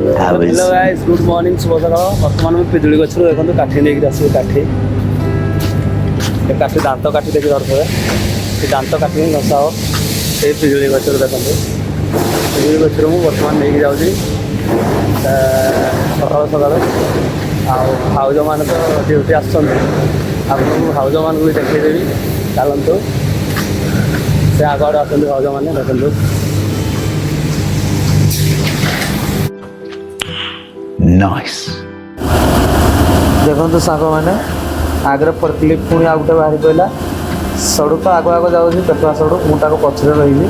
hello guys good morning शुभ सकाळ बर्तमान मैं पिजुली गछरु देखंतु काठी नेकी आसी काठी काठी दांत काठी देखि धरथबे से दांत काठी नसाओ से पिजुली गछरु देखंतु पिजुली गछरु मु बर्तमान नेकी जाउछी सकाळ सकाळ हाउज मान तो ड्यूटी आसछन आपन हाउज मान को देखै देबी चलंतु से आगड आसछन हाउज मान देखंतु नाइस देखो सांग मैंने आगे परक्लिप पुणी आउ गए बाहरी पड़ा सड़क तो आग आग जाऊँगी पेटुआ सड़क मुझे पचर रही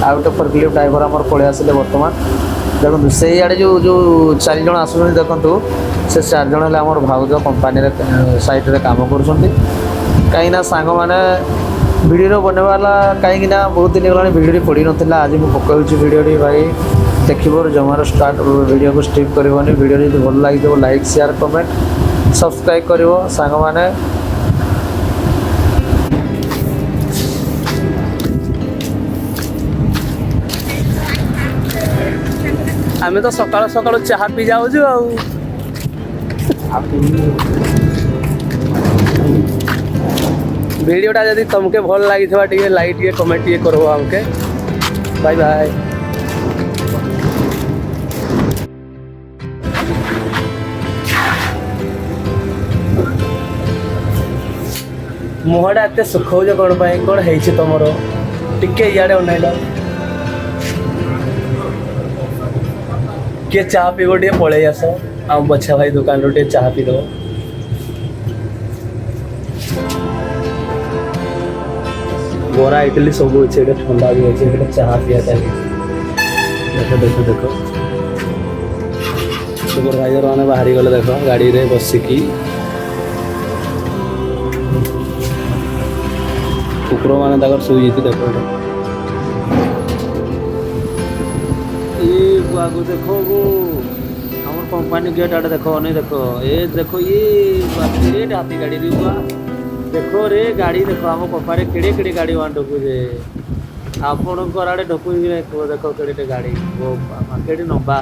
आउ गए परक्लिप ड्राइवर आमर पलि आसिले बर्तमान देखो से आड़े जो जो 4 जन आस देखु से 4 जन है आम भाउज कंपानी साइड काम कर कहीं सांग मैंने भिडियो बनवाला कहीं बहुत दिन गला भिडियो पड़ी नाला आज मुझे पकाऊँ भिडियो भाई देखिए जमार स्टार्ट वीडियो को स्किप करनी वीडियो जो भल लगे लाइक शेयर कमेंट सब्सक्राइब कर सांग माने आमे तो सकाळ सकाळ चाहा पी जाऊ वीडियोटा जदि तुमके भल लगी टे लाइक टे कमेंट टे करो हमके बाय बाय मुहटा एत सुखौज कौन कौन है तुम टिके इे अनैल किए चाह पीब टे पलि आस आम बछा भाई दुकान टे चाह पीदब बरा इडली सब अच्छे ठंडा भी अच्छे चाह पिया चलिए देख देख देख सुपरभाइजर मैंने बाहरी गले देख गाड़ी रे बसिकी कुकुर मैंने शुई देख आगु देख आम कंपानी गेट आड़े देख नहीं देख ये देखो ये हाथी गाड़ी देखो रे गाड़ी देख आम कंपानी केड़े केड़े गाड़ी मान ढकुजे आपण आड़े ढकुई देख केड़े गाड़ी केड़े नंबा